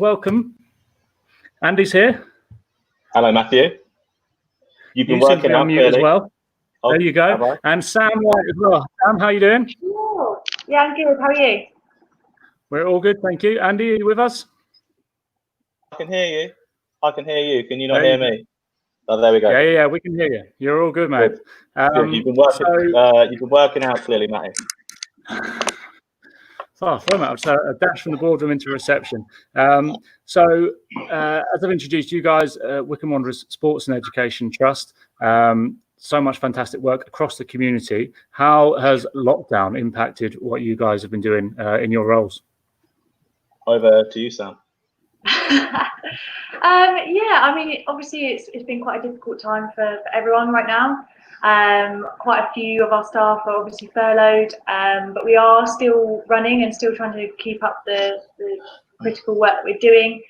Welcome. Andy's here. Hello, Matthew. You've been You seem to working be on out mute clearly. as well. Oh, there you go. have I? And Sam White as well. Sam, how you doing? Yeah, I'm good. How are you? We're all good, thank you. Andy, are you with us? I can hear you. I can hear you. Can you not There hear you me? Oh, there we go. Yeah, we can hear you. You're all good, mate. Good. You've been working out clearly, Matty. Far from it. I've a dash from the boardroom into reception. As I've introduced you guys, Wycombe Wanderers Sports and Education Trust, so much fantastic work across the community. How has lockdown impacted what you guys have been doing in your roles? Over to you, Sam. Yeah, I mean, obviously it's been quite a difficult time for everyone right now. Quite a few of our staff are obviously furloughed, but we are still running and still trying to keep up the critical work that we're doing.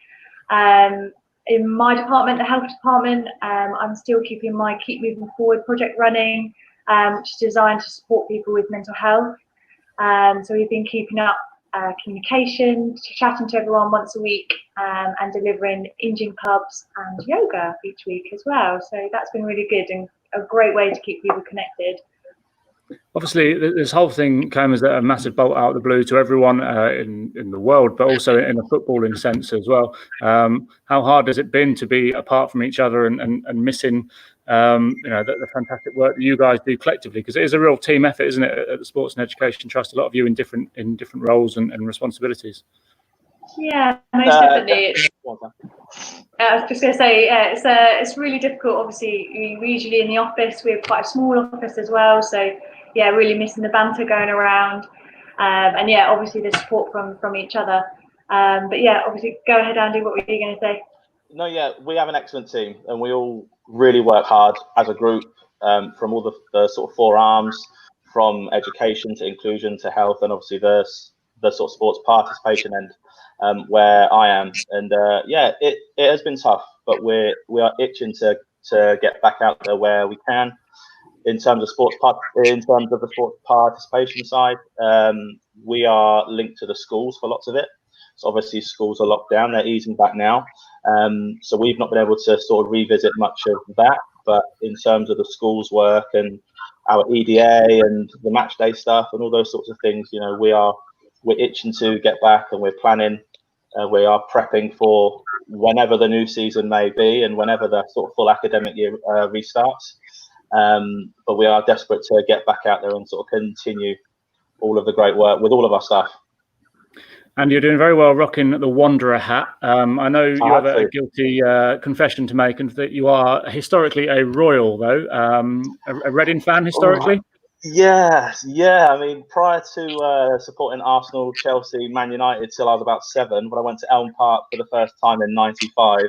In my department, the health department, I'm still keeping my Keep Moving Forward project running, which is designed to support people with mental health. So we've been keeping up communication, chatting to everyone once a week, and delivering engine clubs and yoga each week as well. So that's been really good and a great way to keep people connected. Obviously, this whole thing came as a massive bolt out of the blue to everyone in the world, but also in a footballing sense as well. How hard has it been to be apart from each other and missing the fantastic work that you guys do collectively? Because it is a real team effort, isn't it, at the Sports and Education Trust? A lot of you in different roles and responsibilities. Yeah, most definitely. I was just going to say, yeah, it's really difficult. Obviously, we usually in the office, we're quite a small office as well. So, yeah, really missing the banter going around. And yeah, obviously the support from each other. But yeah, obviously, go ahead, Andy. What were you going to say? No, yeah, we have an excellent team and we all really work hard as a group, from all the sort of four arms, from education to inclusion to health, and obviously the sort of sports participation end. Where I am, and yeah, it has been tough, but we are itching to get back out there where we can. In terms of the sports participation side, we are linked to the schools for lots of it. So obviously schools are locked down; they're easing back now. So we've not been able to sort of revisit much of that. But in terms of the schools work and our EDA and the match day stuff and all those sorts of things, we're itching to get back, and we're planning. We are prepping for whenever the new season may be and whenever the sort of full academic year restarts. But we are desperate to get back out there and sort of continue all of the great work with all of our staff. And you're doing very well rocking the Wanderer hat. I know you have a guilty confession to make, and that you are historically a Royal, though. A Reading fan historically? Yeah. I mean, prior to supporting Arsenal, Chelsea, Man United till I was about 7, when I went to Elm Park for the first time in '95,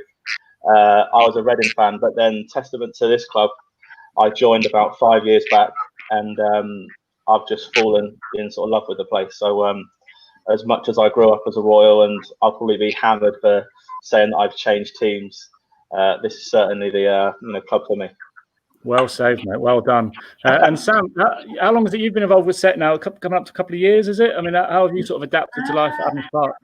I was a Reading fan. But then, testament to this club, I joined about 5 years back, and I've just fallen in sort of love with the place. So, as much as I grew up as a Royal, and I'll probably be hammered for saying that I've changed teams, this is certainly the club for me. Well saved, mate. Well done. And Sam, how long has it you've been involved with SET now? Coming up to a couple of years, is it? I mean, how have you sort of adapted to life at Adams Park?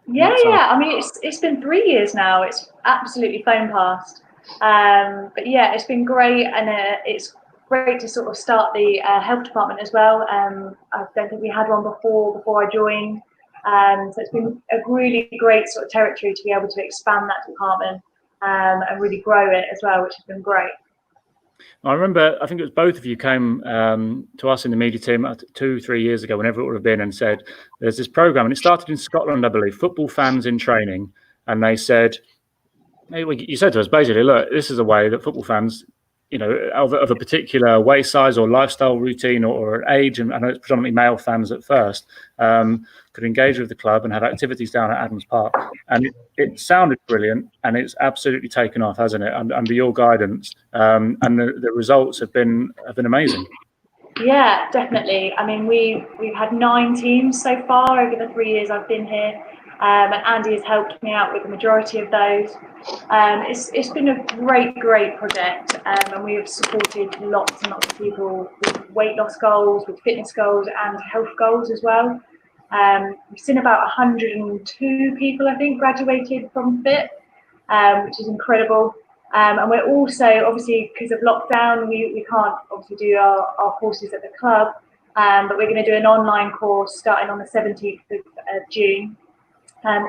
Yeah. I mean, it's been 3 years now. It's absolutely flown past. But yeah, it's been great, and it's great to sort of start the health department as well. I don't think we had one before I joined. So it's been a really great sort of territory to be able to expand that department and really grow it as well, which has been great. I remember, I think it was both of you came to us in the media team 2-3 years ago, whenever it would have been, and said, there's this program, and it started in Scotland, I believe, Football Fans in Training. And they said, you said to us, basically, look, this is a way that football fans, of a particular waist size or lifestyle routine or age, and I know it's predominantly male fans at first, could engage with the club and have activities down at Adams Park. And it sounded brilliant, and it's absolutely taken off, hasn't it, under your guidance? And the results have been amazing. Yeah, definitely. I mean, we've had 9 teams so far over the 3 years I've been here. And Andy has helped me out with the majority of those. It's been a great project, and we have supported lots and lots of people with weight loss goals, with fitness goals, and health goals as well. We've seen about 102 people, I think, graduated from FIT, which is incredible. And we're also, obviously, because of lockdown, we can't obviously do our courses at the club, but we're going to do an online course starting on the 17th of June.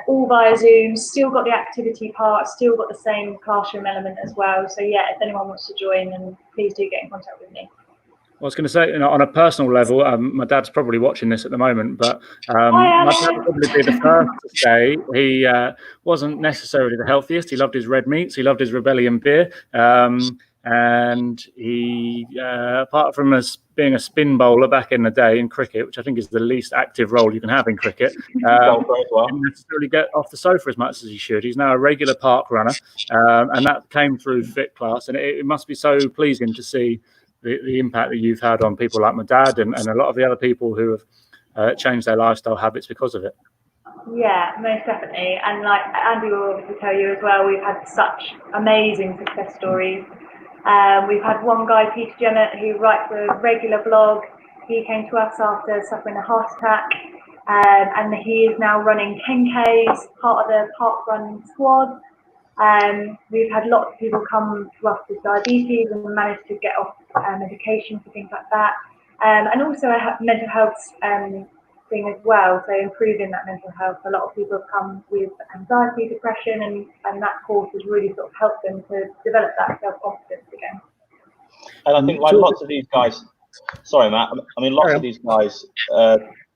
All via Zoom, still got the activity part, still got the same classroom element as well. So yeah, if anyone wants to join, then please do get in contact with me. I was going to say, on a personal level, my dad's probably watching this at the moment, but my dad would probably be the first to say he wasn't necessarily the healthiest. He loved his red meats. He loved his Rebellion beer. And he, apart from us being a spin bowler back in the day in cricket, which I think is the least active role you can have in cricket, didn't necessarily get off the sofa as much as he should. He's now a regular park runner, and that came through FIT class. And it must be so pleasing to see the impact that you've had on people like my dad and a lot of the other people who have changed their lifestyle habits because of it. Yeah, most definitely. And like Andy will obviously tell you as well, we've had such amazing success stories. We've had one guy, Peter Jennett, who writes a regular blog. He came to us after suffering a heart attack, and he is now running 10Ks, part of the park run squad. We've had lots of people come to us with diabetes and managed to get off medication for things like that. And also a mental health thing as well, so improving that mental health. A lot of people have come with anxiety, depression, and that course has really sort of helped them to develop that self-confidence again. And I think like lots of these guys, sorry Matt, I mean lots of these guys,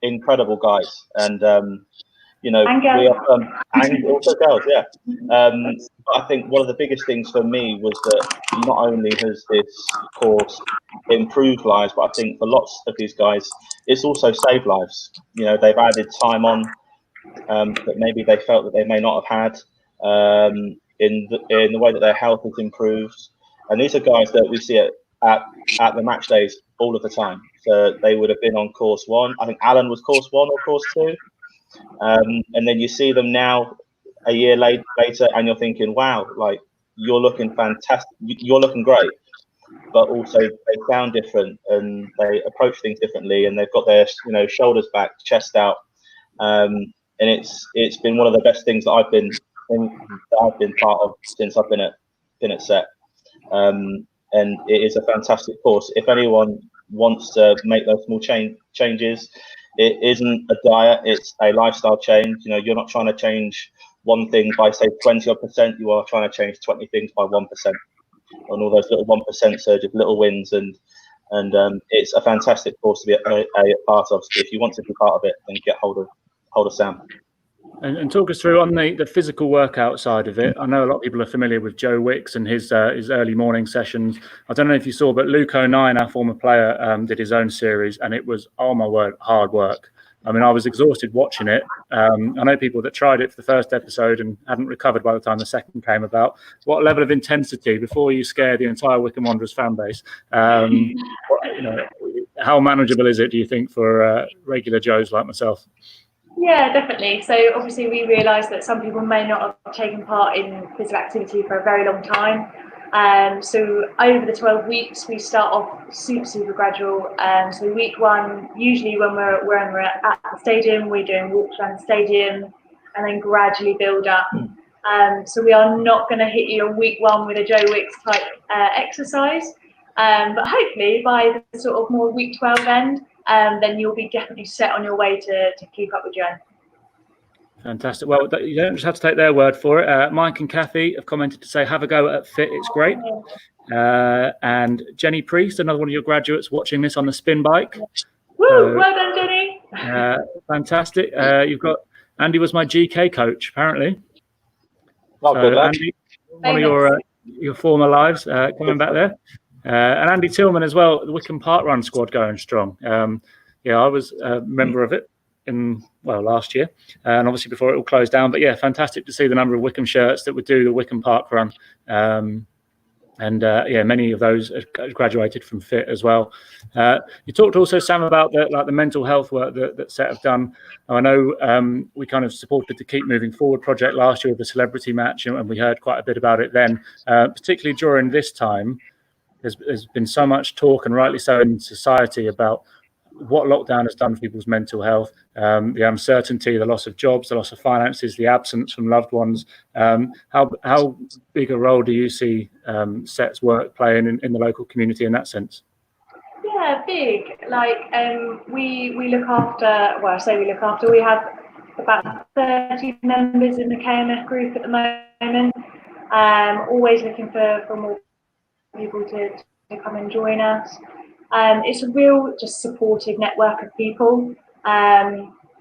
incredible guys, and you know, we are, and also girls, yeah. But I think one of the biggest things for me was that not only has this course improved lives, but I think for lots of these guys, it's also saved lives. You know, they've added time on that maybe they felt that they may not have had in the way that their health has improved. And these are guys that we see at the match days all of the time. So they would have been on course 1. I think Alan was course 1 or course 2. And then you see them now a year later and you're thinking, wow, like you're looking fantastic, you're looking great, but also they sound different and they approach things differently, and they've got their shoulders back, chest out, and it's been one of the best things that I've been part of since I've been at SET, and it is a fantastic course. If anyone wants to make those small changes, it isn't a diet, it's a lifestyle change. You know, you're not trying to change one thing by say 20%, you are trying to change 20 things by 1%, on all those little 1% surges, little wins, and it's a fantastic course to be a part of. If you want to be part of it, then get hold of Sam. And talk us through on the physical workout side of it. I know a lot of people are familiar with Joe Wicks and his early morning sessions. I don't know if you saw, but Luke O'Nien, our former player, did his own series, and it was, oh my word, hard work. I mean, I was exhausted watching it. I know people that tried it for the first episode and hadn't recovered by the time the second came about. What level of intensity before you scare the entire Wycombe Wanderers fan base? How manageable is it, do you think, for regular Joes like myself? Yeah, definitely. So obviously we realised that some people may not have taken part in physical activity for a very long time. So over the 12 weeks, we start off super gradual. So week 1, usually when we're at the stadium, we're doing walks around the stadium and then gradually build up. So we are not going to hit you on week 1 with a Joe Wicks type exercise. But hopefully by the sort of more week 12 end, then you'll be definitely set on your way to keep up with Joe. Fantastic. Well, you don't just have to take their word for it. Mike and Kathy have commented to say, have a go at FIT, it's great. And Jenny Priest, another one of your graduates watching this on the spin bike. Woo, well done, Jenny. Fantastic. You've got, Andy was my GK coach, apparently. Oh, so, good, Andy, one of your former lives, coming back there. And Andy Tillman as well, the Wycombe Park Run squad going strong. I was a member of it last year, and obviously before it all closed down. But yeah, fantastic to see the number of Wycombe shirts that would do the Wycombe Park Run. Many of those graduated from FIT as well. You talked also, Sam, about the mental health work that SET have done. I know we kind of supported the Keep Moving Forward project last year with the celebrity match, and we heard quite a bit about it then, particularly during this time. There's been so much talk, and rightly so, in society about what lockdown has done for people's mental health, the uncertainty, the loss of jobs, the loss of finances, the absence from loved ones. How big a role do you see Set's work playing in the local community in that sense? Yeah, big. Like we look after. Well, I say we look after. We have about 30 members in the KMF group at the moment. Always looking for more people to come and join us. It's a real just supportive network of people.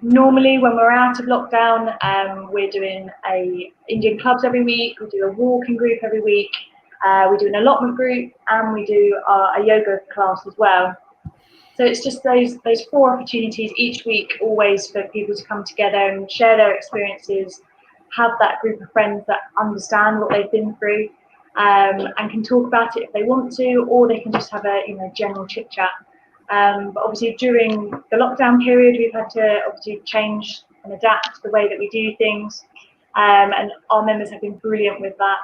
Normally when we're out of lockdown, we're doing Indian clubs every week, we do a walking group every week, we do an allotment group, and we do a yoga class as well. So it's just those 4 opportunities each week, always for people to come together and share their experiences, have that group of friends that understand what they've been through, and can talk about it if they want to, or they can just have a general chit chat. But obviously during the lockdown period, we've had to obviously change and adapt the way that we do things, and our members have been brilliant with that.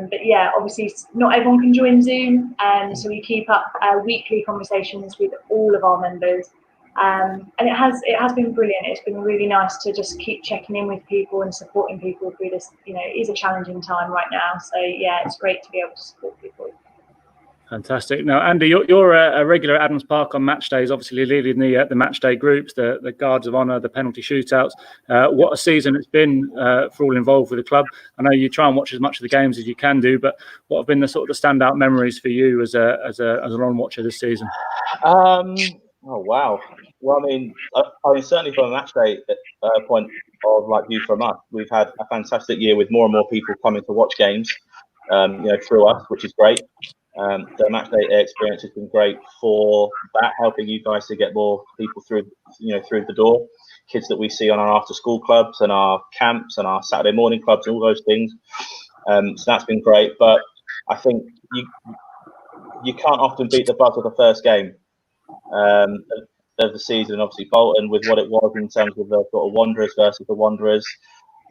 But yeah, obviously not everyone can join Zoom, so we keep up weekly conversations with all of our members, and it has been brilliant. It's been really nice to just keep checking in with people and supporting people through this. It is a challenging time right now, so yeah, it's great to be able to support people. Fantastic. Now, Andy, you're a regular at Adams Park on match days, obviously leading the match day groups, the guards of honour, the penalty shootouts. What a season it's been for all involved with the club. I know you try and watch as much of the games as you can do, but what have been the sort of the standout memories for you as a long watcher this season? Oh wow. Well, I mean, certainly from a match day point of view from us, we've had a fantastic year with more and more people coming to watch games, through us, which is great. The match day experience has been great for that, helping you guys to get more people through the door. Kids that we see on our after school clubs and our camps and our Saturday morning clubs and all those things. So that's been great. But I think you can't often beat the buzz of the first game of the season. Obviously, Bolton with what it was in terms of the sort of Wanderers versus the Wanderers,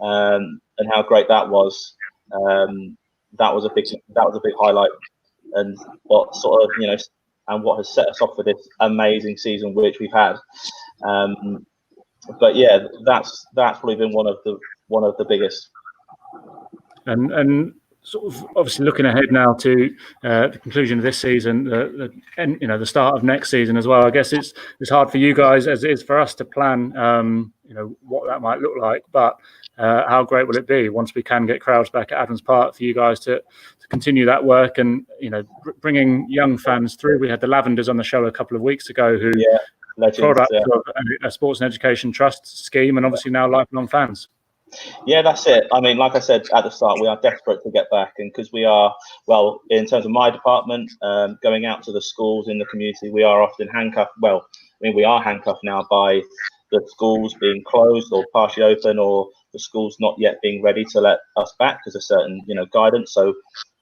and how great that was. That was a big highlight. And what sort of and what has set us off for this amazing season which we've had. But yeah, that's probably been one of the biggest. And sort of obviously looking ahead now to the conclusion of this season, the start of next season as well. I guess it's hard for you guys as it is for us to plan, what that might look like. But how great will it be once we can get crowds back at Adams Park for you guys to continue that work and bringing young fans through. We had the Lavenders on the show a couple of weeks ago who product of a sports and education trust scheme, and obviously now lifelong fans. Yeah, that's it. I mean, like I said at the start, we are desperate to get back, and because we are, well, in terms of my department, going out to the schools in the community, we are often handcuffed. Well, I mean, we are handcuffed now by the schools being closed or partially open, or the schools not yet being ready to let us back because of certain, guidance. So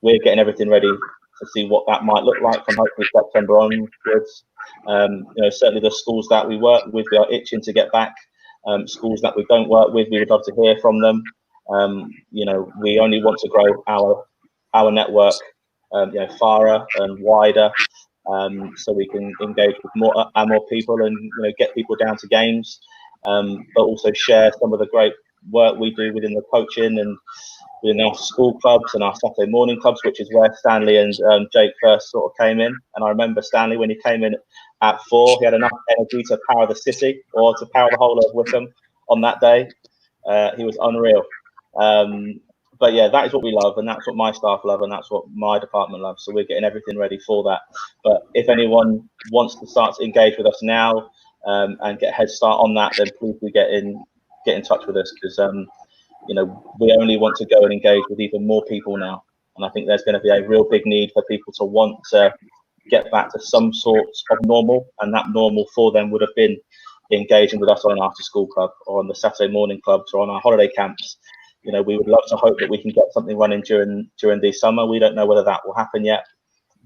we're getting everything ready to see what that might look like from hopefully September onwards. Certainly the schools that we work with, we are itching to get back. Schools that we don't work with, we would love to hear from them. We only want to grow our network, far and wider, so we can engage with more people and get people down to games, but also share some of the great work we do within the coaching and within our school clubs and our Saturday morning clubs, which is where Stanley and Jake first sort of came in. And I remember Stanley, when he came in at 4, he had enough energy to power the city or to power the whole of Wycombe on that day. He was unreal. But yeah, that is what we love, and that's what my staff love, and that's what my department loves. So we're getting everything ready for that. But if anyone wants to start to engage with us now and get a head start on that, then please do get in touch with us, because we only want to go and engage with even more people now. And I think there's going to be a real big need for people to want to get back to some sort of normal, and that normal for them would have been engaging with us on an after school club or on the Saturday morning clubs or on our holiday camps. We would love to hope that we can get something running during the summer. We don't know whether that will happen yet,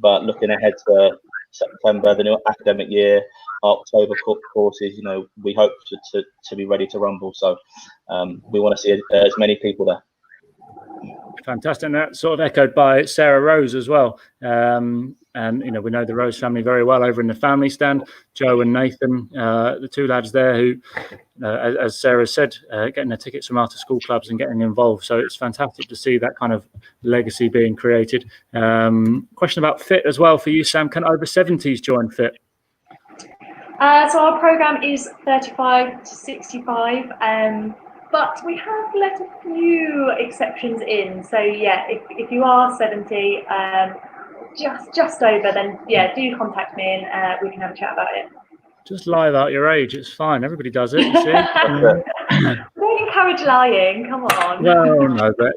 but looking ahead to September, the new academic year, October courses, we hope to be ready to rumble. So we want to see as many people there. Fantastic. And that's sort of echoed by Sarah Rose as well. and we know the Rose family very well over in the family stand. Joe and Nathan, the two lads there who, as Sarah said, getting their tickets from after school clubs and getting involved. So it's fantastic to see that kind of legacy being created. Question about fit as well for you, Sam. Can over 70s join fit? So our programme is 35 to 65, but we have let a few exceptions in. So yeah, if you are 70, just over, then yeah, do contact me and we can have a chat about it. Just lie about your age. It's fine. Everybody does it, you see. Don't encourage lying. Come on. Well, no, but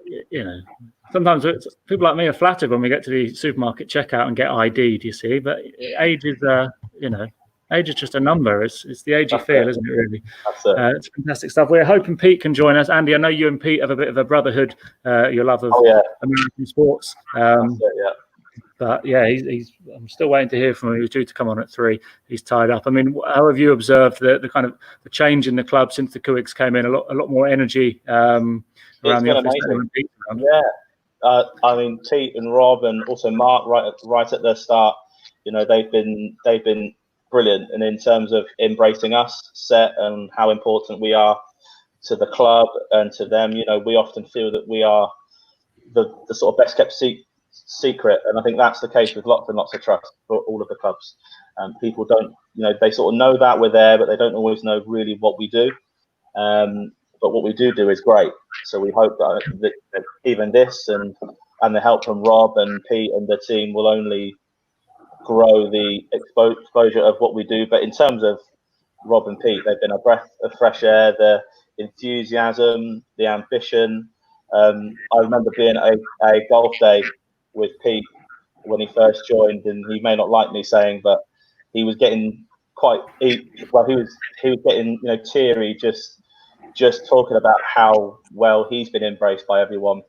sometimes people like me are flattered when we get to the supermarket checkout and get ID'd, you see. But age is, age is just a number. It's the age you feel, isn't it, really? It's fantastic stuff. We're hoping Pete can join us. Andy, I know you and Pete have a bit of a brotherhood, your love of American sports. But yeah, I'm still waiting to hear from him. He was due to come on at 3. He's tied up. I mean, how have you observed the kind of the change in the club since the Kuiks came in? A lot more energy around the office. Yeah, I mean, Pete and Rob and also Mark right at the start. They've been brilliant, and in terms of embracing us, Set, and how important we are to the club and to them. We often feel that we are the sort of best kept secret, and I think that's the case with lots and lots of trusts for all of the clubs. People don't, they sort of know that we're there, but they don't always know really what we do. But what we do is great. So we hope that even this and the help from Rob and Pete and the team will only grow the exposure of what we do. But in terms of Rob and Pete, they've been a breath of fresh air. The enthusiasm, the ambition. I remember being at a golf day with Pete when he first joined, and he may not like me saying, but he was getting he was getting teary just talking about how well he's been embraced by everyone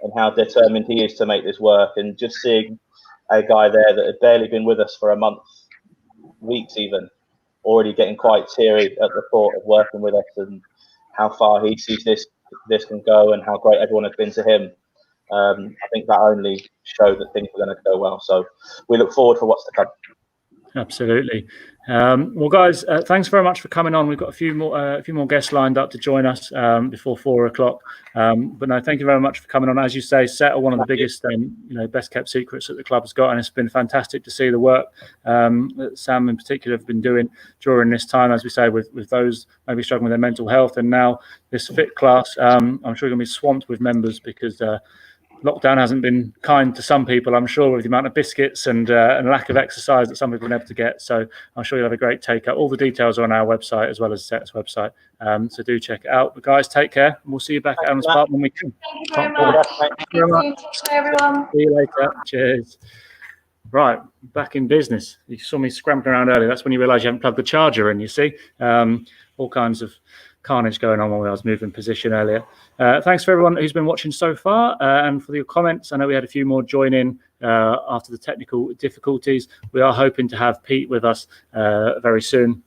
and how determined he is to make this work, and just seeing a guy there that had barely been with us for a month, weeks even, already getting quite teary at the thought of working with us and how far he sees this can go and how great everyone has been to him. I think that only showed that things were going to go well. So we look forward for what's to come. Absolutely. Well, guys, thanks very much for coming on. We've got a few more guests lined up to join us before 4 o'clock. But no, thank you very much for coming on. As you say, Set are one of the biggest, best kept secrets that the club has got, and it's been fantastic to see the work that Sam in particular have been doing during this time, as we say, with those maybe struggling with their mental health, and now this fit class. I'm sure you're going to be swamped with members because lockdown hasn't been kind to some people, I'm sure, with the amount of biscuits and lack of exercise that some people are able to get. So I'm sure you'll have a great take-up. All the details are on our website as well as Set's website. So do check it out. But guys, take care. And we'll see you back at Adams Park when we can. Thank you very much. Thank you very much. Bye, everyone. See you later. Cheers. Right, back in business. You saw me scrambling around earlier. That's when you realise you haven't plugged the charger in, you see. All kinds of carnage going on when I was moving position earlier. Thanks for everyone who's been watching so far and for your comments. I know we had a few more join in after the technical difficulties. We are hoping to have Pete with us very soon.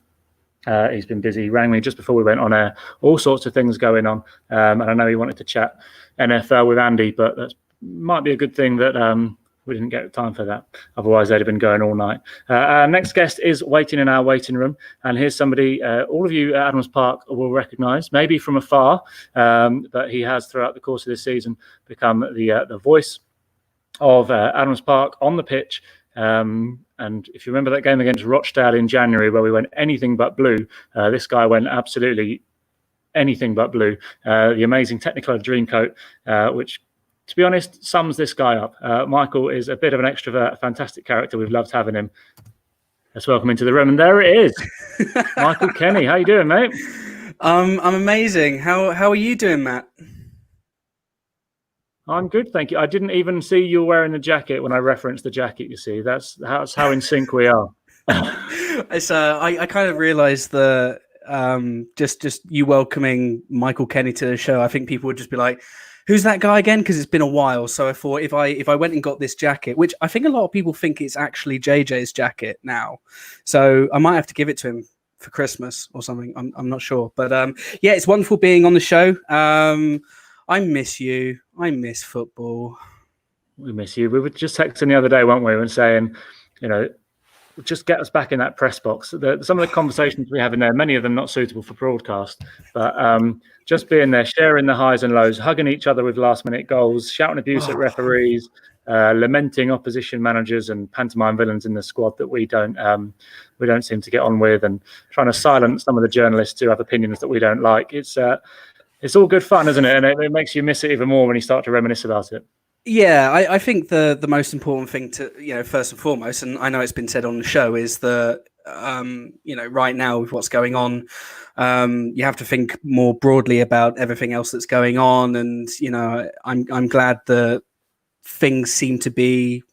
He's been busy. He rang me just before we went on air. All sorts of things going on. And I know he wanted to chat NFL with Andy, but that might be a good thing that we didn't get time for that. Otherwise, they'd have been going all night. Our next guest is waiting in our waiting room. And here's somebody all of you at Adams Park will recognise, maybe from afar, but he has throughout the course of this season become the voice of Adams Park on the pitch. And if you remember that game against Rochdale in January where we went anything but blue, this guy went absolutely anything but blue. The amazing Technicolor Dreamcoat, which, to be honest, sums this guy up. Michael is a bit of an extrovert, a fantastic character. We've loved having him. Let's welcome into the room. And there it is. Michael Kenny. How you doing, mate? I'm amazing. How are you doing, Matt? I'm good, thank you. I didn't even see you wearing the jacket when I referenced the jacket, you see. That's how in sync we are. I kind of realised the just you welcoming Michael Kenny to the show, I think people would just be like, who's that guy again? Because it's been a while. So I thought if I went and got this jacket, which I think a lot of people think it's actually JJ's jacket now. So I might have to give it to him for Christmas or something. I'm not sure. But yeah, it's wonderful being on the show. I miss you. I miss football. We miss you. We were just texting the other day, weren't we? And saying just get us back in that press box. Some of the conversations we have in there, many of them not suitable for broadcast, but just being there, sharing the highs and lows, hugging each other with last-minute goals, shouting abuse at referees, lamenting opposition managers and pantomime villains in the squad that we don't seem to get on with, and trying to silence some of the journalists who have opinions that we don't like. It's all good fun, isn't it? And it makes you miss it even more when you start to reminisce about it. Yeah, I think the most important thing to, first and foremost, and I know it's been said on the show, is that, right now with what's going on, you have to think more broadly about everything else that's going on. And, I'm glad that things seem to be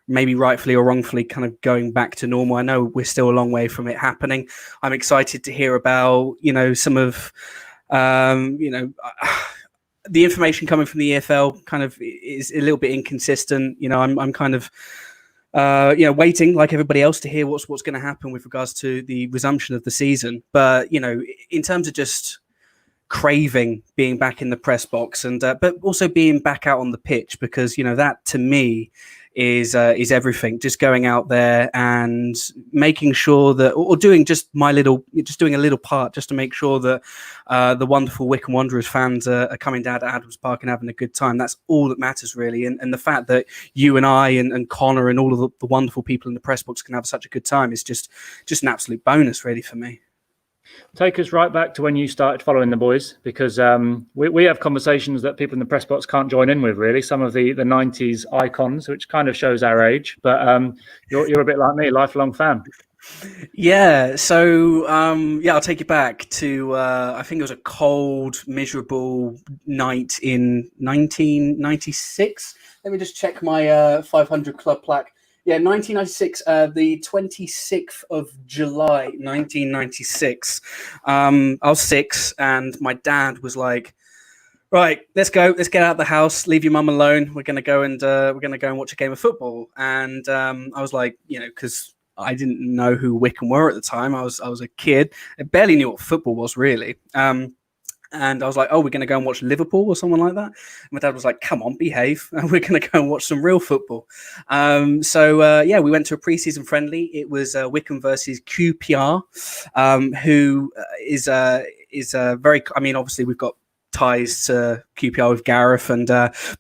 maybe rightfully or wrongfully kind of going back to normal. I know we're still a long way from it happening. I'm excited to hear about, some of, the information coming from the EFL kind of is a little bit inconsistent. I'm kind of, waiting like everybody else to hear what's going to happen with regards to the resumption of the season. But, in terms of just craving being back in the press box and, but also being back out on the pitch, because, that to me is everything. Just going out there and making sure that, or doing just doing a little part just to make sure that the wonderful Wycombe Wanderers fans are coming down to Adams Park and having a good time. That's all that matters, really. And the fact that you and I and Connor and all of the wonderful people in the press box can have such a good time is just an absolute bonus, really, for me. Take us right back to when you started following the boys, because we have conversations that people in the press box can't join in with, really. Some of the 90s icons, which kind of shows our age, but you're a bit like me, lifelong fan. Yeah, so I'll take you back to I think it was a cold, miserable night in 1996. Let me just check my 500 Club plaque. Yeah, 1996, the 26th of July, 1996. I was 6, and my dad was like, "Right, let's go. Let's get out of the house. Leave your mum alone. We're gonna go and watch a game of football." And I was like, because I didn't know who Wycombe were at the time. I was a kid. I barely knew what football was, really. And I was like, "Oh, we're going to go and watch Liverpool or someone like that." And my dad was like, "Come on, behave. And we're going to go and watch some real football." We went to a pre-season friendly. It was Wycombe versus QPR, who is very, obviously we've got ties to QPR with Gareth,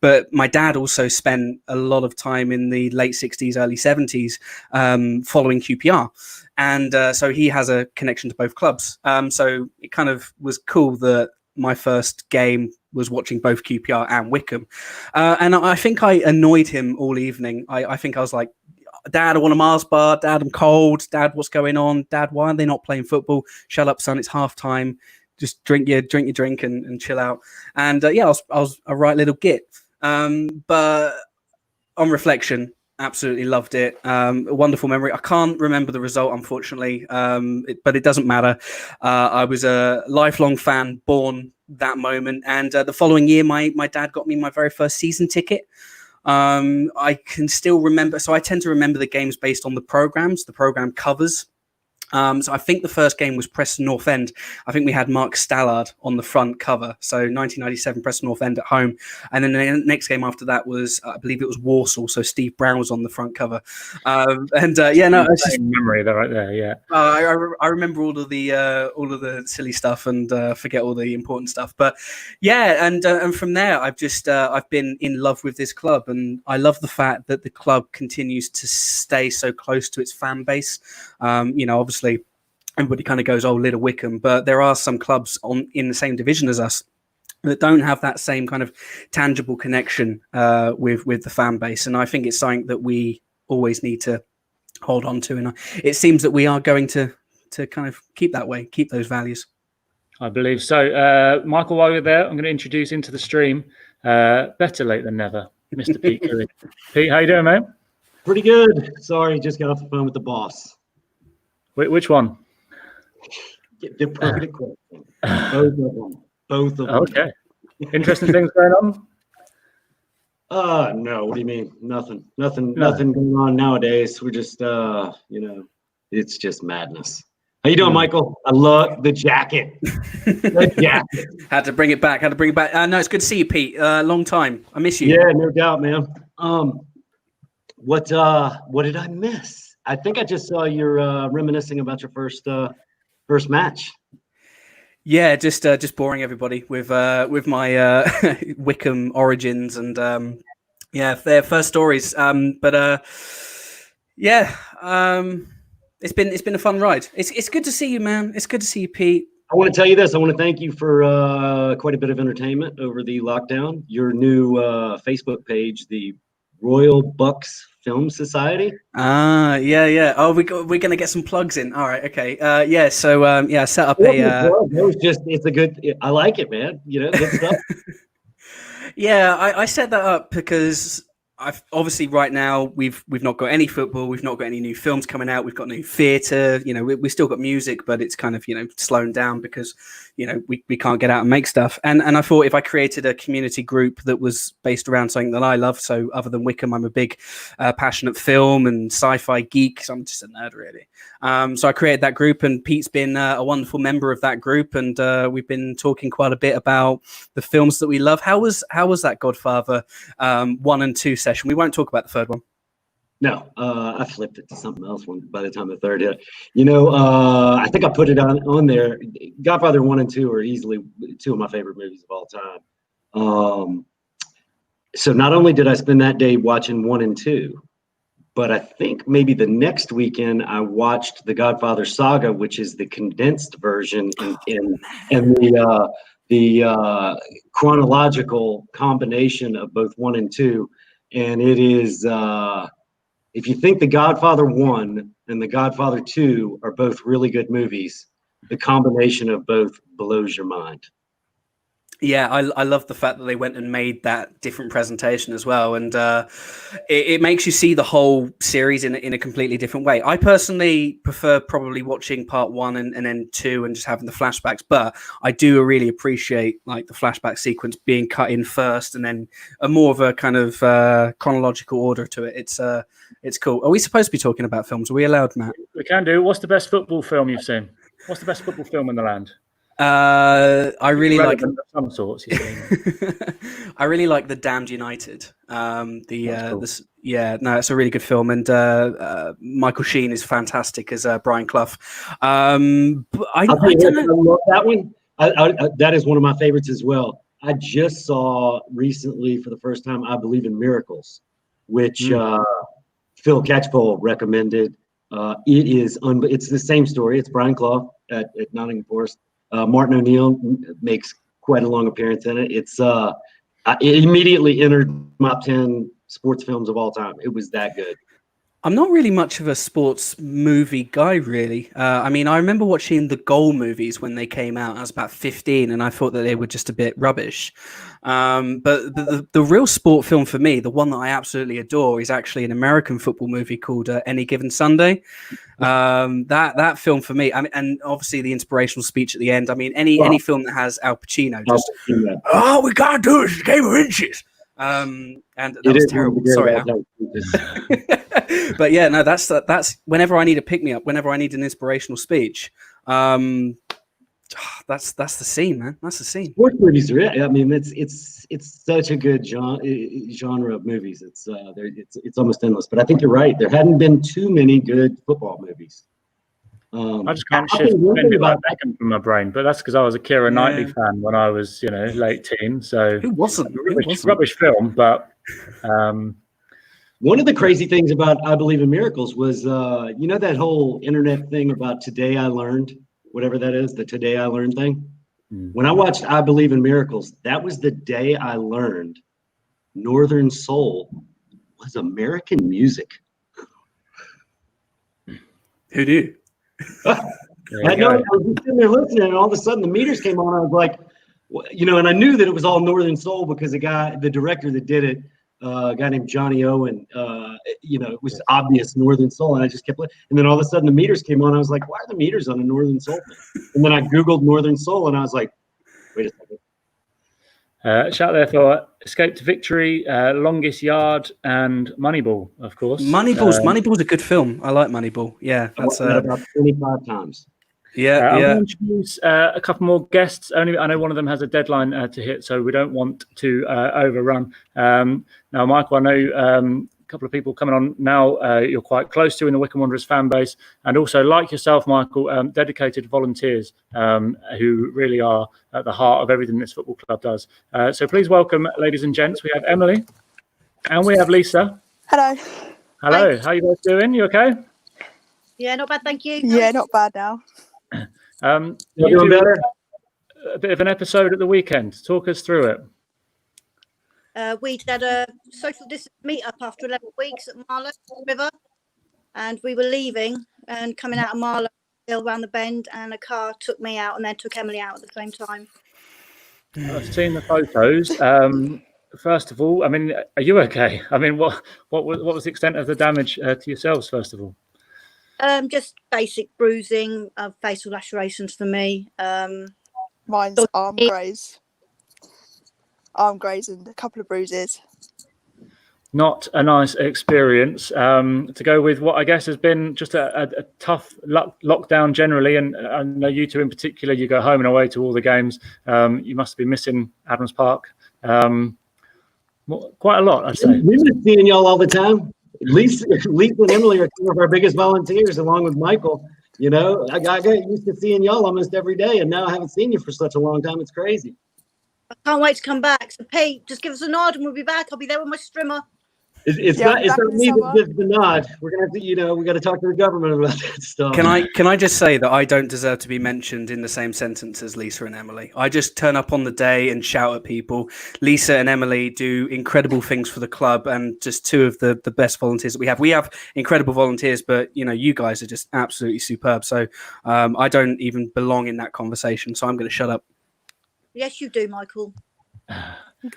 but my dad also spent a lot of time in the late 60s, early 70s following QPR. And so he has a connection to both clubs. So it kind of was cool that my first game was watching both QPR and Wycombe. And I think I annoyed him all evening. I think I was like, "Dad, I want a Mars bar. Dad, I'm cold. Dad, what's going on? Dad, why are they not playing football? Shut up, son. It's half time. Just drink your drink and chill out." And I was a right little git. But on reflection, absolutely loved it. A wonderful memory. I can't remember the result, unfortunately, but it doesn't matter. I was a lifelong fan, born that moment. And the following year, my dad got me my very first season ticket. I can still remember. So I tend to remember the games based on the program covers. So I think the first game was Preston North End. I think we had Mark Stallard on the front cover. So 1997 Preston North End at home. And then the next game after that was, I believe it was Walsall. So Steve Brown was on the front cover. It's just memory there, right there. Yeah. I remember all of the silly stuff and forget all the important stuff. But yeah, and from there, I've been in love with this club, and I love the fact that the club continues to stay so close to its fan base. Obviously, everybody kind of goes, "Oh, Little Wycombe," but there are some clubs in the same division as us that don't have that same kind of tangible connection with the fan base, and I think it's something that we always need to hold on to, and it seems that we are going to kind of keep that way, keep those values. I believe so. Michael, while you're there, I'm going to introduce into the stream, better late than never, Mr. Pete Curry. Pete, how you doing, mate? Pretty good. Sorry, just got off the phone with the boss. Which one? The perfect question. Both of them. Okay. Interesting things going on? No. What do you mean? Nothing going on nowadays. We're just, it's just madness. How you doing, Michael? I love the jacket. The jacket. Had to bring it back. No, it's good to see you, Pete. Long time. I miss you. Yeah, no doubt, man. What did I miss? I think I just saw you're reminiscing about your first match. Yeah, just boring everybody with my Wycombe origins and their first stories. It's been a fun ride. It's good to see you, man. It's good to see you, Pete. I want to tell you this. I want to thank you for quite a bit of entertainment over the lockdown. Your new Facebook page, the Royal Bucks Film Society. Yeah. Oh, we're gonna get some plugs in. All right, okay. So I set up it's a good. I like it, man. Good stuff. Yeah, I set that up because I've obviously right now we've not got any football, we've not got any new films coming out, we've got no theatre, we still got music, but it's kind of slowing down because we can't get out and make stuff. And I thought if I created a community group that was based around something that I love, so other than Wycombe, I'm a big passionate film and sci-fi geek, so I'm just a nerd really. So I created that group, and Pete's been a wonderful member of that group, and we've been talking quite a bit about the films that we love. How was that Godfather 1 and 2 session? We won't talk about the third one. No, I flipped it to something else by the time the third hit. I think I put it on there. Godfather 1 and 2 are easily two of my favorite movies of all time. So not only did I spend that day watching 1 and 2, but I think maybe the next weekend I watched the Godfather Saga, which is the condensed version and the chronological combination of both 1 and 2. And it is, if you think The Godfather 1 and The Godfather 2 are both really good movies, the combination of both blows your mind. Yeah, I love the fact that they went and made that different presentation as well, and it makes you see the whole series in a completely different way. I personally prefer probably watching part 1 and then 2 and just having the flashbacks, but I do really appreciate like the flashback sequence being cut in first and then a more of a kind of chronological order to it. It's cool. Are we supposed to be talking about films? Are we allowed, Matt? We can do. What's the best football film you've seen? What's the best football film in the land? I really like some sorts. I really like The Damned United. It's a really good film, and Michael Sheen is fantastic as Brian Clough. I love that one. That is one of my favorites as well. I just saw recently for the first time I Believe in Miracles, which Phil Catchpole recommended. It's the same story. It's Brian Clough at Nottingham Forest. Martin O'Neill makes quite a long appearance in it. It immediately entered top 10 sports films of all time. It was that good. I'm not really much of a sports movie guy, really. I remember watching the Goal movies when they came out. I was about 15, and I thought that they were just a bit rubbish. But the real sport film for me, the one that I absolutely adore, is actually an American football movie called Any Given Sunday. That film for me, and obviously the inspirational speech at the end. Any film that has Al Pacino, just all we gotta do is a game of inches. And that was terrible. Sorry, Al. But yeah, no, that's whenever I need a pick me up, whenever I need an inspirational speech. That's the scene, man. That's the scene. Sports movies are it. It's such a good genre of movies. It's almost endless. But I think you're right. There hadn't been too many good football movies. I just can't shift Beckham from my brain, but that's because I was a Keira Knightley fan when I was, late teen. So who wasn't? Rubbish film, but one of the crazy things about I Believe in Miracles was, that whole internet thing about Today I Learned, whatever that is, the Today I Learned thing. When I watched I Believe in Miracles, that was the day I learned Northern Soul was American music. Who knew? I was just sitting there listening, and all of a sudden the meters came on. I was like, and I knew that it was all Northern Soul because the director that did it, a guy named Johnny Owen, it was obvious Northern Soul, and I just kept. And then all of a sudden the meters came on. I was like, why are the meters on a Northern Soul thing? And then I Googled Northern Soul, and I was like, wait a second. Shout there for Escape to Victory, Longest Yard, and Moneyball, of course. Moneyball's a good film. I like Moneyball. Yeah, that's about 25 times. Yeah, I'm going to choose a couple more guests. Only I know one of them has a deadline to hit, so we don't want to overrun. Now, Michael, I know couple of people coming on now you're quite close to in the Wycombe Wanderers fan base, and also, like yourself, Michael, dedicated volunteers who really are at the heart of everything this football club does. So please welcome, ladies and gents, we have Emily and we have Lisa. Hello. Hello, Hi. how you guys doing? You okay? Yeah, not bad, thank you. Yeah, not bad now. You doing do better? a bit of an episode at the weekend. Talk us through it. We'd had a social distance meet-up after 11 weeks at Marlow River, and we were leaving and coming out of Marlow hill round the bend, and a car took me out and then took Emily out at the same time. I've seen the photos. First of all, I mean, are you okay? I mean, what was the extent of the damage to yourselves, first of all? Just basic bruising, facial lacerations for me. Mine's arm graze and a couple of bruises. Not a nice experience to go with what I guess has been just a tough lockdown generally, and I know you two in particular, you go home and away to all the games. You must be missing Adams Park quite a lot, I'd say. We miss seeing y'all all the time. Lisa and Emily are two of our biggest volunteers, along with Michael. You know, I got used to seeing y'all almost every day, and now I haven't seen you for such a long time. It's crazy. I can't wait to come back. So, Pete, just give us a nod and we'll be back. I'll be there with my strimmer. It's not me that's just the nod. We're gonna have to, we got to talk to the government about that stuff. Can I just say that I don't deserve to be mentioned in the same sentence as Lisa and Emily? I just turn up on the day and shout at people. Lisa and Emily do incredible things for the club, and just two of the best volunteers that we have. We have incredible volunteers, but you guys are just absolutely superb. So I don't even belong in that conversation. So I'm going to shut up. Yes, you do, Michael.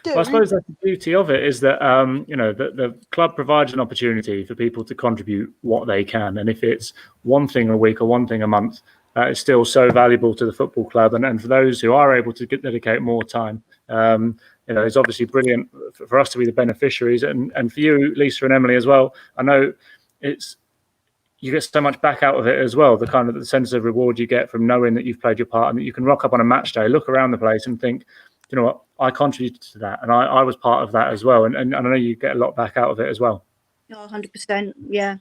Well, I suppose that's the beauty of it, is that the club provides an opportunity for people to contribute what they can, and if it's one thing a week or one thing a month, it's still so valuable to the football club. And for those who are able to dedicate more time, it's obviously brilliant for us to be the beneficiaries, and for you, Lisa and Emily, as well. I know you get so much back out of it as well. The sense of reward you get from knowing that you've played your part, and that you can rock up on a match day, look around the place, and think, you know what, I contributed to that, and I was part of that as well, and I know you get a lot back out of it as well. Oh, 100%, yeah,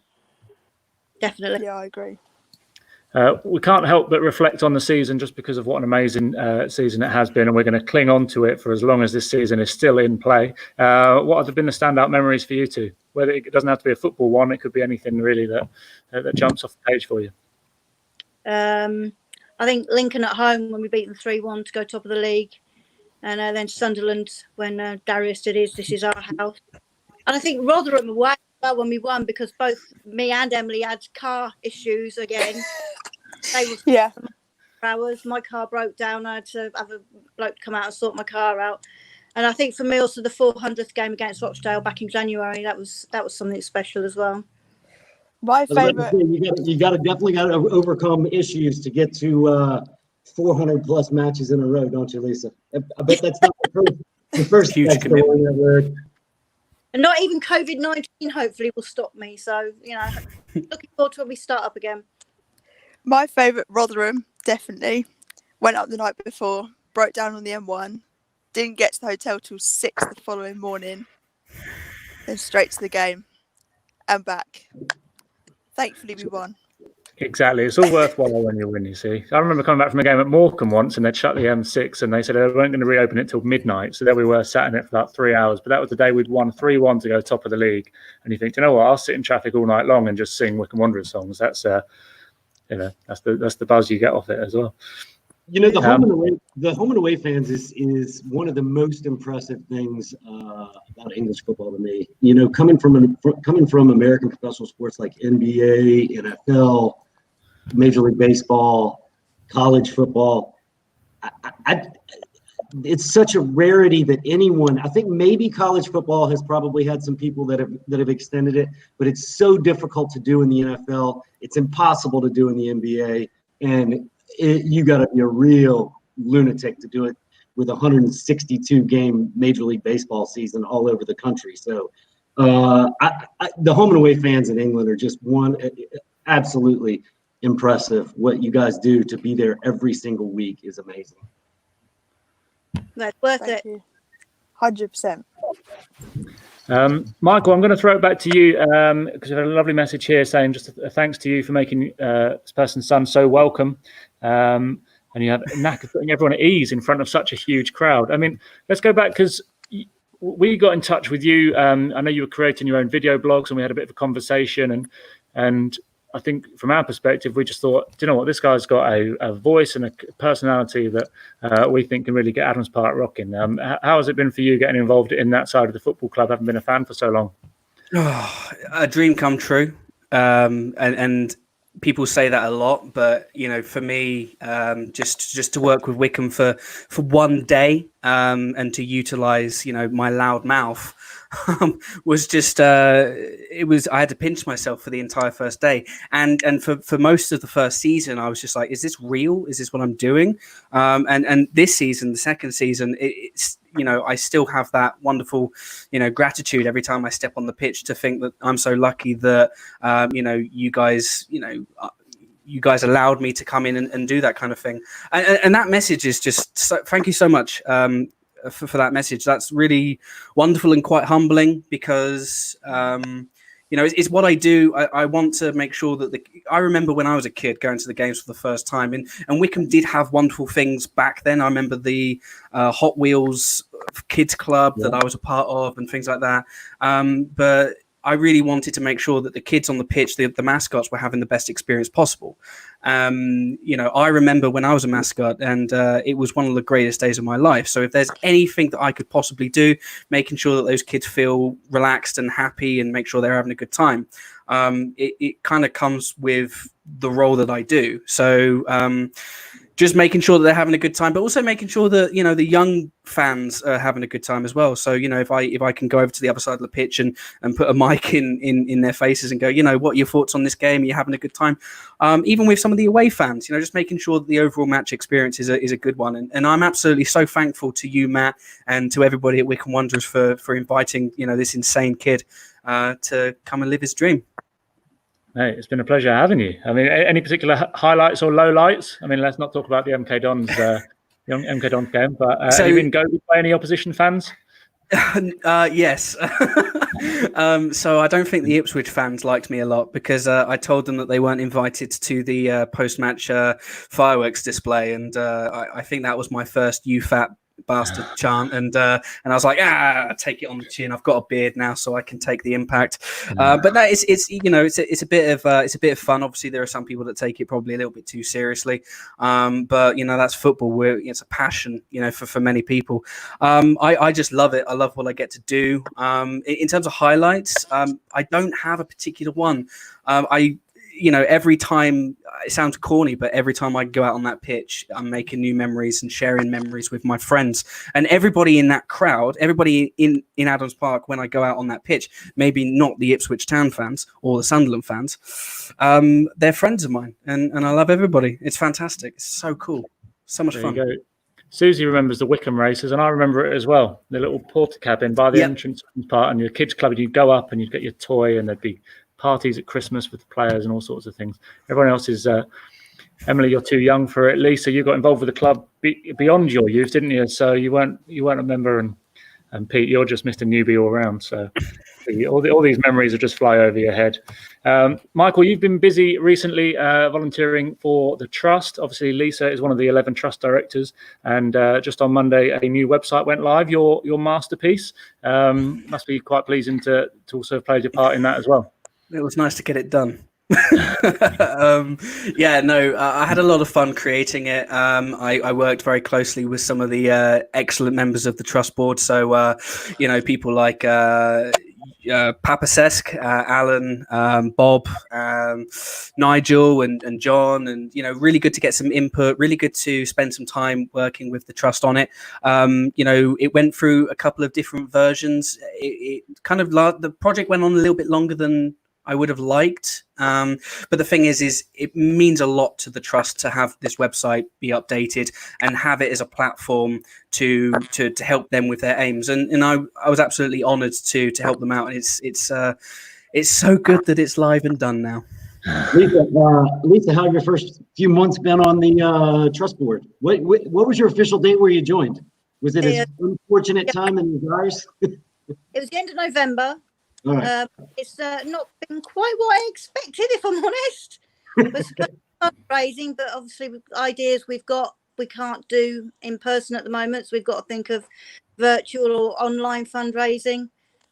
definitely. Yeah, I agree. We can't help but reflect on the season, just because of what an amazing season it has been, and we're going to cling on to it for as long as this season is still in play. What have been the standout memories for you two? Whether it doesn't have to be a football one, it could be anything really that jumps off the page for you. I think Lincoln at home when we beat them 3-1 to go top of the league. And then Sunderland when Darius did his "This Is Our House." And I think Rotherham away when we won, because both me and Emily had car issues again. They were for hours. My car broke down. I had to have a bloke come out and sort my car out. And I think for me also the 400th game against Rochdale back in January, that was something special as well. My favourite. You definitely got to overcome issues to get to 400 plus matches in a row, don't you, Lisa? I bet that's not the first huge commitment. And not even COVID-19 hopefully will stop me. So, looking forward to when we start up again. My favourite, Rotherham, definitely. Went up the night before, broke down on the M1, didn't get to the hotel till 6 the following morning, then straight to the game and back. Thankfully, we won. Exactly. It's all worthwhile when you win, you see. I remember coming back from a game at Morecambe once, and they'd shut the M6, and they said they weren't going to reopen it till midnight. So there we were, sat in it for about 3 hours. But that was the day we'd won 3-1 to go top of the league. And you think, you know what, I'll sit in traffic all night long and just sing Wycombe Wanderers songs. That's that's the buzz you get off it as well. The home and away fans is one of the most impressive things about English football to me. Coming from American professional sports like NBA, NFL, Major League Baseball, college football, it's such a rarity that anyone. I think maybe college football has probably had some people that have extended it, but it's so difficult to do in the NFL. It's impossible to do in the NBA, and you got to be a real lunatic to do it with a 162 game Major League Baseball season all over the country. So the home and away fans in England are just absolutely impressive. What you guys do to be there every single week is amazing. That's worth Thank it. you. 100%. Michael, I'm going to throw it back to you because we've had a lovely message here saying just a thanks to you for making this person's son so welcome. And you have a knack of putting everyone at ease in front of such a huge crowd. I mean, let's go back because we got in touch with you. I know you were creating your own video blogs and we had a bit of a conversation. And I think from our perspective, we just thought, do you know what, this guy's got a voice and a personality that we think can really get Adams Park rocking. How has it been for you getting involved in that side of the football club, having been a fan for so long? Oh, a dream come true. And people say that a lot, but for me, just to work with Wycombe for one day and to utilize my loud mouth was just I had to pinch myself for the entire first day, and for most of the first season I was just like, is this real? Is this what I'm doing? And this season, the second season, it's I still have that wonderful gratitude every time I step on the pitch to think that I'm so lucky that you guys allowed me to come in and do that kind of thing. And that message is just thank you so much for that message. That's really wonderful and quite humbling because it's what I do. I want to make sure that I remember when I was a kid going to the games for the first time, and Wycombe did have wonderful things back then. I remember the Hot Wheels kids club that I was a part of and things like that. But I really wanted to make sure that the kids on the pitch, the mascots, were having the best experience possible. I remember when I was a mascot, and it was one of the greatest days of my life. So if there's anything that I could possibly do, making sure that those kids feel relaxed and happy and make sure they're having a good time, it kind of comes with the role that I do. So just making sure that they're having a good time, but also making sure that the young fans are having a good time as well. So if I can go over to the other side of the pitch and put a mic in their faces and go, what are your thoughts on this game? Are you having a good time? Even with some of the away fans, just making sure that the overall match experience is a good one. And I'm absolutely so thankful to you, Matt, and to everybody at Wycombe Wanderers for inviting this insane kid to come and live his dream. Hey, it's been a pleasure having you. I mean, any particular highlights or lowlights? I mean, let's not talk about the MK Dons, MK Dons game, but have you been goaded by any opposition fans? Yes. So I don't think the Ipswich fans liked me a lot because I told them that they weren't invited to the post-match fireworks display, and I think that was my first "you fat bastard" chant, and I was like, take it on the chin. I've got a beard now, so I can take the impact. But that is, it's a bit of fun. Obviously, there are some people that take it probably a little bit too seriously, but that's football. It's a passion, for many people. I just love it. I love what I get to do. In terms of highlights, I don't have a particular one. Every time, it sounds corny, but every time I go out on that pitch, I'm making new memories and sharing memories with my friends. And everybody in that crowd, everybody in Adams Park, when I go out on that pitch, maybe not the Ipswich Town fans or the Sunderland fans, they're friends of mine. And I love everybody. It's fantastic. It's so cool. So much fun. Susie remembers the Wycombe races, and I remember it as well. The little porter cabin by the entrance part, and your kids' club, and you'd go up and you'd get your toy, and there'd be parties at Christmas with the players and all sorts of things. Everyone else is Emily, you're too young for it. Lisa, you got involved with the club beyond your youth, didn't you? So you weren't a member, and Pete, you're just Mr. Newbie all round. So all these memories will just fly over your head. Michael, you've been busy recently volunteering for the Trust. Obviously, Lisa is one of the 11 Trust directors, and just on Monday, a new website went live, your masterpiece. Must be quite pleasing to also have played your part in that as well. It was nice to get it done. I had a lot of fun creating it. I worked very closely with some of the excellent members of the Trust Board. So, people like Papa Sesk, Alan, Bob, Nigel and John, and, really good to get some input, really good to spend some time working with the Trust on it. It went through a couple of different versions. It kind of, the project went on a little bit longer than I would have liked. But the thing is it means a lot to the Trust to have this website be updated and have it as a platform to help them with their aims. And I was absolutely honoured to help them out. And it's so good that it's live and done now. Lisa, how have your first few months been on the Trust Board? What was your official date where you joined? Was it an unfortunate time in yours? It was the end of November. All right. It's not been quite what I expected, if I'm honest. We're supposed to be fundraising, but obviously with ideas we can't do in person at the moment, so we've got to think of virtual or online fundraising.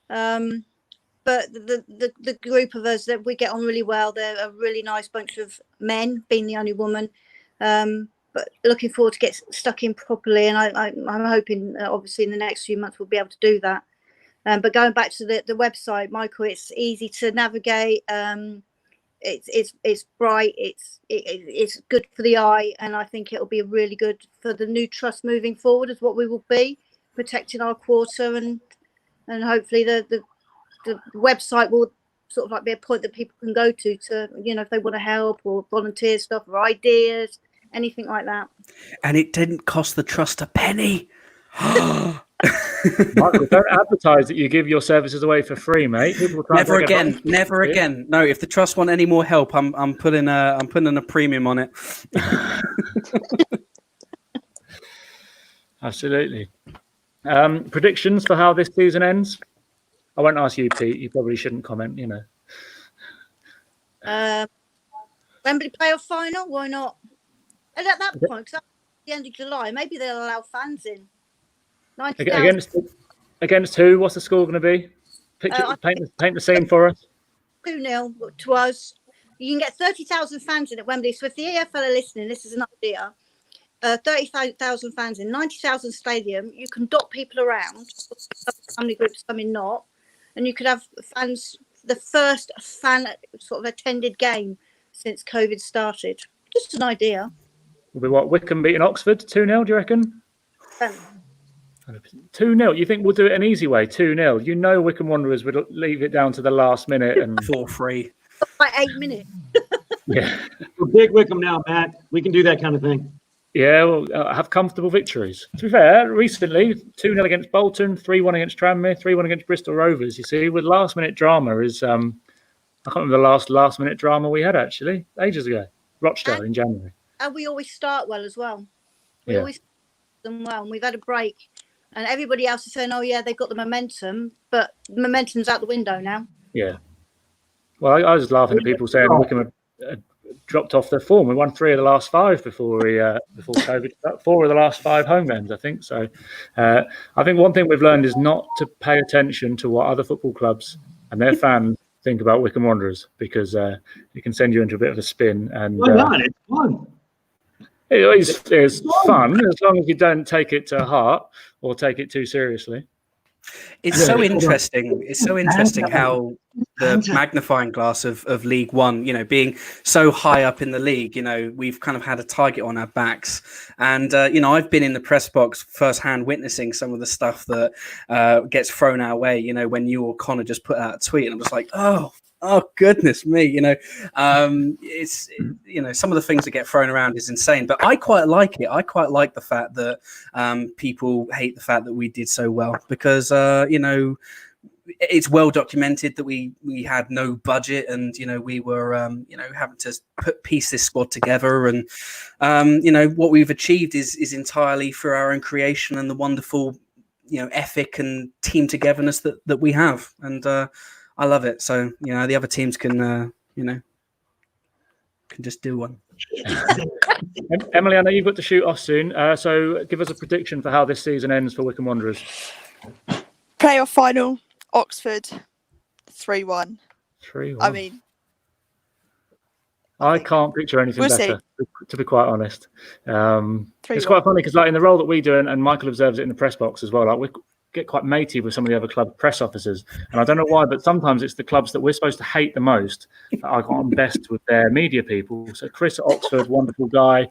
But the group of us that we get on really well. They're a really nice bunch of men, being the only woman. But looking forward to get stuck in properly, and I'm hoping obviously in the next few months we'll be able to do that. But going back to the website, Michael, it's easy to navigate. It's bright. It's good for the eye, and I think it'll be really good for the new trust moving forward, as what we will be protecting our quarter, and hopefully the website will sort of like be a point that people can go to if they want to help or volunteer stuff or ideas, anything like that. And it didn't cost the trust a penny. Michael, don't advertise that you give your services away for free, mate. Never again. Never again. No, if the trust want any more help, I'm putting a premium on it. Absolutely. Predictions for how this season ends? I won't ask you, Pete. You probably shouldn't comment, Wembley playoff final, why not? And at that point, because that's the end of July, maybe they'll allow fans in. 90,000. Against who? What's the score going to be? Paint the scene for us. 2-0 to us. You can get 30,000 fans in at Wembley. So if the EFL are listening, this is an idea. 30,000 fans in 90,000 stadium. You can dot people around. Some family groups, some in not, and you could have fans. The first fan sort of attended game since COVID started. Just an idea. Will be what? Wycombe beating Oxford 2-0. Do you reckon? 2-0. You think we'll do it an easy way? 2-0. Wycombe Wanderers would leave it down to the last minute and 4-3. By 8 minutes. Yeah. We're big Wycombe now, Matt. We can do that kind of thing. Yeah, well, have comfortable victories. To be fair, recently 2-0 against Bolton, 3-1 against Tranmere, 3-1 against Bristol Rovers. You see, with last-minute drama is I can't remember the last-minute drama we had actually ages ago. Rochdale in January. And we always start well as well. We always start them well, and we've had a break. And everybody else is saying, "Oh yeah, they've got the momentum," but the momentum's out the window now. Yeah. Well, I was laughing at people saying Wycombe had dropped off their form. We won 3 of the last 5 before COVID. 4 of the last 5 home games, I think. So, I think one thing we've learned is not to pay attention to what other football clubs and their fans think about Wycombe Wanderers, because it can send you into a bit of a spin. And why not? It's fun. It's fun as long as you don't take it to heart or take it too seriously. It's so interesting. It's so interesting how the magnifying glass of League One, being so high up in the league, we've kind of had a target on our backs. And, I've been in the press box firsthand witnessing some of the stuff that gets thrown our way, when you or Connor just put out a tweet, and I'm just like, oh goodness me, it's some of the things that get thrown around is insane, but I quite like it. I quite like the fact that people hate the fact that we did so well, because it's well documented that we had no budget, and we were having to piece this squad together, and what we've achieved is entirely through our own creation and the wonderful ethic and team togetherness that we have, and I love it. So, the other teams can just do one. Emily, I know you've got to shoot off soon. So give us a prediction for how this season ends for Wycombe Wanderers. Playoff final, Oxford, 3-1. 3-1. I mean, I can't picture anything better, to be quite honest. It's quite funny because, in the role that we do, and Michael observes it in the press box as well, we get quite matey with some of the other club press officers, and I don't know why, but sometimes it's the clubs that we're supposed to hate the most that I got on best with their media people. So Chris at Oxford, wonderful guy,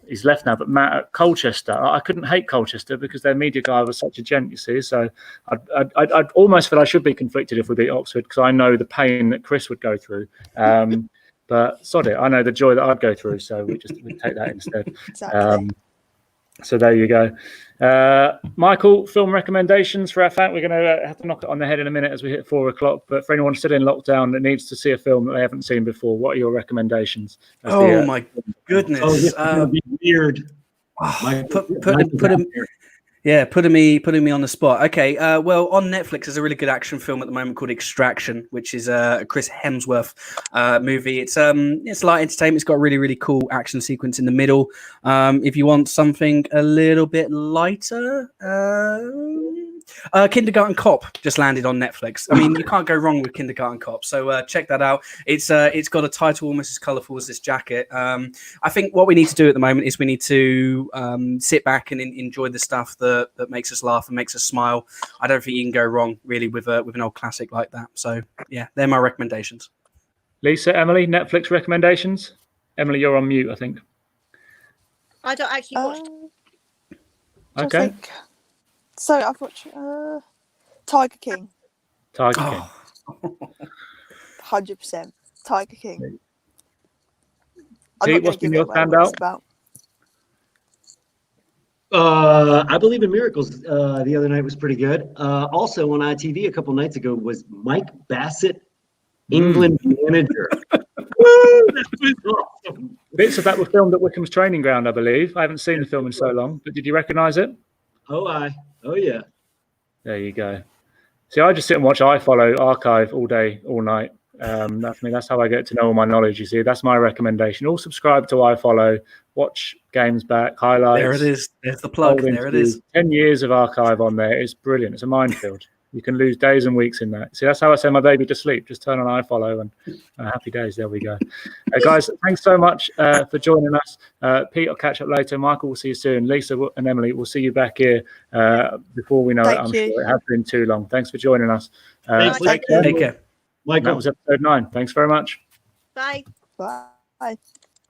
he's left now, but Matt at Colchester, I couldn't hate Colchester because their media guy was such a gent, you see. So I'd almost feel I should be conflicted if we beat Oxford, because I know the pain that Chris would go through. But sod it, I know the joy that I'd go through, so we take that instead. Exactly. So there you go. Michael, film recommendations for our fan. We're going to have to knock it on the head in a minute as we hit 4 o'clock. But for anyone still in lockdown that needs to see a film that they haven't seen before, what are your recommendations? My goodness. Oh, this is going to be weird. Put Yeah, putting me on the spot. Okay, well, on Netflix there's a really good action film at the moment called Extraction, which is a Chris Hemsworth movie. It's light entertainment. It's got a really cool action sequence in the middle. If you want something a little bit lighter, Kindergarten Cop just landed on Netflix. I mean, you can't go wrong with Kindergarten Cop. So check that out. It's got a title almost as colourful as this jacket. I think what we need to do at the moment is we need to sit back and enjoy the stuff that makes us laugh and makes us smile. I don't think you can go wrong really with an old classic like that. So yeah, they're my recommendations. Lisa, Emily, Netflix recommendations? Emily, you're on mute, I think. I don't actually watch. Okay. So I've watched Tiger King. Tiger King. 100%. Tiger King. Pete, what's been your standout? I Believe in Miracles the other night was pretty good. Also on ITV a couple nights ago was Mike Bassett, England manager. Woo, that was awesome. Bits of that were filmed at Wycombe's training ground, I believe. I haven't seen the film in so long, but did you recognise it? Oh yeah. There you go. See, I just sit and watch iFollow archive all day, all night. That's how I get to know all my knowledge. You see, that's my recommendation. All subscribe to iFollow, watch games back, highlights. There it is. There's the plug. There it is. 10 years of archive on there. It's brilliant. It's a minefield. You can lose days and weeks in that. See, that's how I send my baby to sleep. Just turn on iFollow and happy days. There we go. Guys, thanks so much for joining us. Pete, I'll catch up later. Michael, we'll see you soon. Lisa and Emily, we'll see you back here before we know it. I'm sure it has been too long. Thanks for joining us. Take care. Michael. That was episode 9. Thanks very much. Bye. Bye.